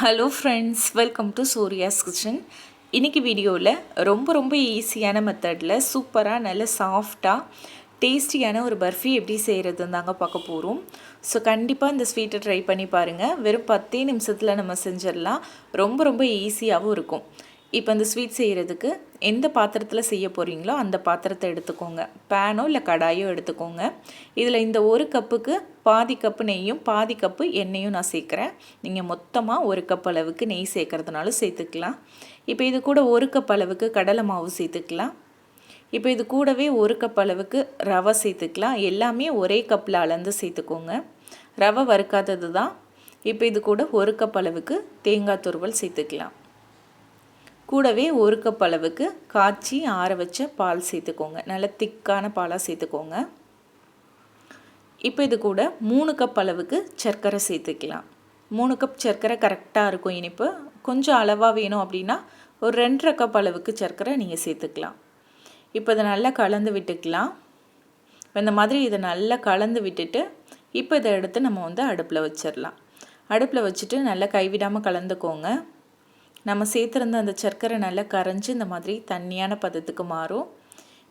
Hello friends, welcome to Surya's kitchen. இன்றைக்கி வீடியோவில் ரொம்ப ஈஸியான மெத்தடில் சூப்பராக நல்ல சாஃப்டாக டேஸ்டியான ஒரு பர்ஃபி எப்படி செய்கிறதுன்னு தாங்க பார்க்க போகிறோம். ஸோ கண்டிப்பாக இந்த ஸ்வீட்டை ட்ரை பண்ணி பாருங்கள். வெறும் 10 நிமிஷத்தில் நம்ம செஞ்சிடலாம். ரொம்ப ஈஸியாகவும் இருக்கும். இப்போ இந்த ஸ்வீட் செய்கிறதுக்கு எந்த பாத்திரத்தில் செய்ய போகிறீங்களோ அந்த பாத்திரத்தை எடுத்துக்கோங்க. பேனோ இல்லை கடாயோ எடுத்துக்கோங்க. இதில் இந்த ஒரு கப்புக்கு பாதி கப்பு நெய்யும் பாதி கப்பு எண்ணெயும் நான் சேர்க்குறேன். நீங்கள் மொத்தமாக ஒரு கப் அளவுக்கு நெய் சேர்க்குறதுனாலும் சேர்த்துக்கலாம். இப்போ இது கூட ஒரு கப் அளவுக்கு கடலை மாவு சேர்த்துக்கலாம். இப்போ இது கூடவே ஒரு கப் அளவுக்கு ரவை சேர்த்துக்கலாம். எல்லாமே ஒரே கப்பில் அளந்து சேர்த்துக்கோங்க. ரவை வறுக்காதது தான். இப்போ இது கூட ஒரு கப் அளவுக்கு தேங்காய் துருவல் சேர்த்துக்கலாம். கூடவே ஒரு கப் அளவுக்கு காய்ச்சி ஆற வச்ச பால் சேர்த்துக்கோங்க. நல்ல திக்கான பாலாக சேர்த்துக்கோங்க. இப்போ இது கூட 3 கப் அளவுக்கு சர்க்கரை சேர்த்துக்கலாம். 3 கப் சர்க்கரை கரெக்டாக இருக்கும் இனிப்பு. கொஞ்சம் அளவாக வேணும் அப்படின்னா ஒரு 2.5 கப் அளவுக்கு சர்க்கரை நீங்கள் சேர்த்துக்கலாம். இப்போ இதை நல்லா கலந்து விட்டுக்கலாம். இந்த மாதிரி இதை நல்லா கலந்து விட்டுட்டு இப்போ இதை எடுத்து நம்ம அடுப்பில் வச்சிடலாம். அடுப்பில் வச்சுட்டு நல்லா கைவிடாமல் கலந்துக்கோங்க. நம்ம சேர்த்துருந்த அந்த சர்க்கரை நல்லா கரைஞ்சி இந்த மாதிரி தண்ணியான பதத்துக்கு மாறும்.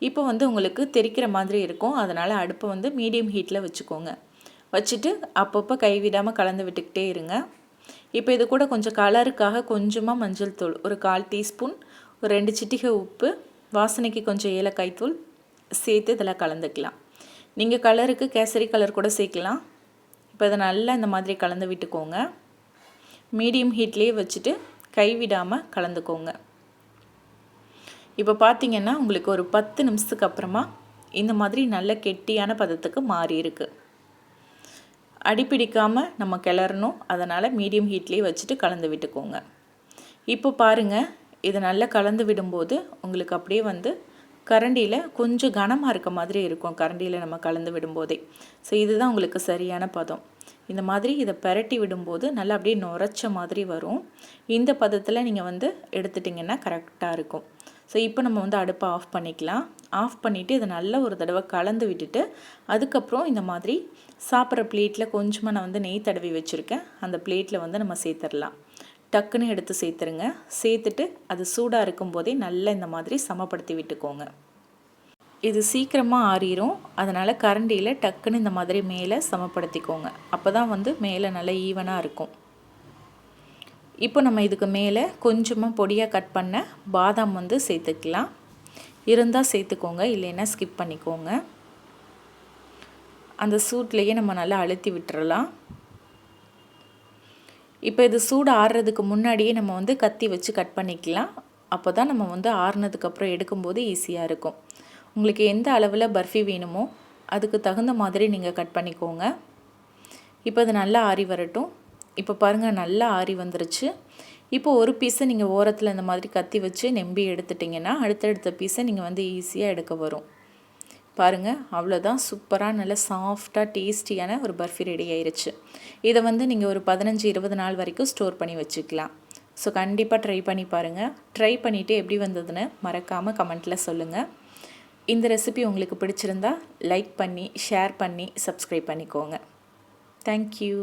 இப்போ உங்களுக்கு தெறிக்கிற மாதிரி இருக்கும். அதனால் அடுப்பை மீடியம் ஹீட்டில் வச்சுக்கோங்க. வச்சுட்டு அப்பப்போ கைவிடாமல் கலந்து விட்டுக்கிட்டே இருங்க. இப்போ இது கூட கொஞ்சம் கலருக்காக கொஞ்சமாக மஞ்சள் தூள், ஒரு 1/4 டீஸ்பூன், ஒரு 2 சிட்டிகை உப்பு, வாசனைக்கு கொஞ்சம் ஏலக்காய் தூள் சேர்த்து இதில் கலந்துக்கலாம். நீங்கள் கலருக்கு கேசரி கலர் கூட சேர்க்கலாம். இப்போ இதை நல்லா இந்த மாதிரி கலந்து விட்டுக்கோங்க. மீடியம் ஹீட்லேயே வச்சுட்டு கைவிடாமல் கலந்துக்கோங்க. இப்போ பார்த்திங்கன்னா உங்களுக்கு ஒரு 10 நிமிஷத்துக்கு அப்புறமா இந்த மாதிரி நல்ல கெட்டியான பதத்துக்கு மாறி இருக்கு. அடிப்பிடிக்காமல் நம்ம கிளறணும். அதனால் மீடியம் ஹீட்லேயே வச்சுட்டு கலந்து விட்டுக்கோங்க. இப்போ பாருங்கள், இதை நல்லா கலந்து விடும்போது உங்களுக்கு அப்படியே கரண்டியில் கொஞ்சம் கனமாக இருக்க மாதிரி இருக்கும். கரண்டியில் நம்ம கலந்து விடும்போதே. ஸோ இதுதான் உங்களுக்கு சரியான பதம். இந்த மாதிரி இதை பரட்டி விடும்போது நல்லா அப்படியே நுரைச்ச மாதிரி வரும். இந்த பதத்தில் நீங்கள் எடுத்துட்டிங்கன்னா கரெக்டாக இருக்கும். ஸோ இப்போ நம்ம அடுப்பை ஆஃப் பண்ணிக்கலாம். ஆஃப் பண்ணிவிட்டு இதை நல்லா ஒரு தடவை கலந்து விட்டுட்டு அதுக்கப்புறம் இந்த மாதிரி சாப்பிட்ற பிளேட்டில் கொஞ்சமாக நான் நெய் தடவி வச்சுருக்கேன். அந்த பிளேட்டில் நம்ம சேர்த்துடலாம். டக்குன்னு எடுத்து சேர்த்துருங்க. சேர்த்துட்டு அது சூடாக இருக்கும்போதே நல்லா இந்த மாதிரி சமப்படுத்தி விட்டுக்கோங்க. இது சீக்கிரமாக ஆறிடும். அதனால் கரண்டியில் டக்குன்னு இந்த மாதிரி மேலே சமப்படுத்திக்கோங்க. அப்போ தான் மேலே நல்லா ஈவனாக இருக்கும். இப்போ நம்ம இதுக்கு மேலே கொஞ்சமாக பொடியாக கட் பண்ண பாதாம் சேர்த்துக்கலாம். இருந்தால் சேர்த்துக்கோங்க, இல்லைன்னா ஸ்கிப் பண்ணிக்கோங்க. அந்த சூட்லேயே நம்ம நல்லா அழுத்தி விட்டுறலாம். இப்போ இது சூடு ஆறுறதுக்கு முன்னாடியே நம்ம கத்தி வச்சு கட் பண்ணிக்கலாம். அப்போ தான் நம்ம ஆறுனதுக்கப்புறம் எடுக்கும்போது ஈஸியாக இருக்கும். உங்களுக்கு எந்த அளவில் பர்ஃபி வேணுமோ அதுக்கு தகுந்த மாதிரி நீங்கள் கட் பண்ணிக்கோங்க. இப்போ அது நல்லா ஆறி வரட்டும். இப்போ பாருங்கள், நல்லா ஆறி வந்துருச்சு. இப்போ ஒரு பீஸை நீங்கள் ஓரத்தில் இந்த மாதிரி கத்தி வச்சு நெம்பி எடுத்துட்டிங்கன்னா அடுத்தடுத்த பீஸை நீங்கள் ஈஸியாக எடுக்க வரும். பாருங்கள், அவ்வளோதான். சூப்பராக நல்ல சாஃப்டாக டேஸ்டியான ஒரு பர்ஃபி ரெடி ஆயிடுச்சு. இதை நீங்கள் ஒரு 15-20 நாள் வரைக்கும் ஸ்டோர் பண்ணி வச்சுக்கலாம். ஸோ கண்டிப்பாக ட்ரை பண்ணி பாருங்கள். ட்ரை பண்ணிவிட்டு எப்படி வந்ததுன்னு மறக்காமல் கமெண்ட்டில் சொல்லுங்கள். இந்த ரெசிபி உங்களுக்கு பிடிச்சிருந்தா லைக் பண்ணி, ஷேர் பண்ணி, சப்ஸ்கிரைப் பண்ணிக்கோங்க. தேங்க்யூ.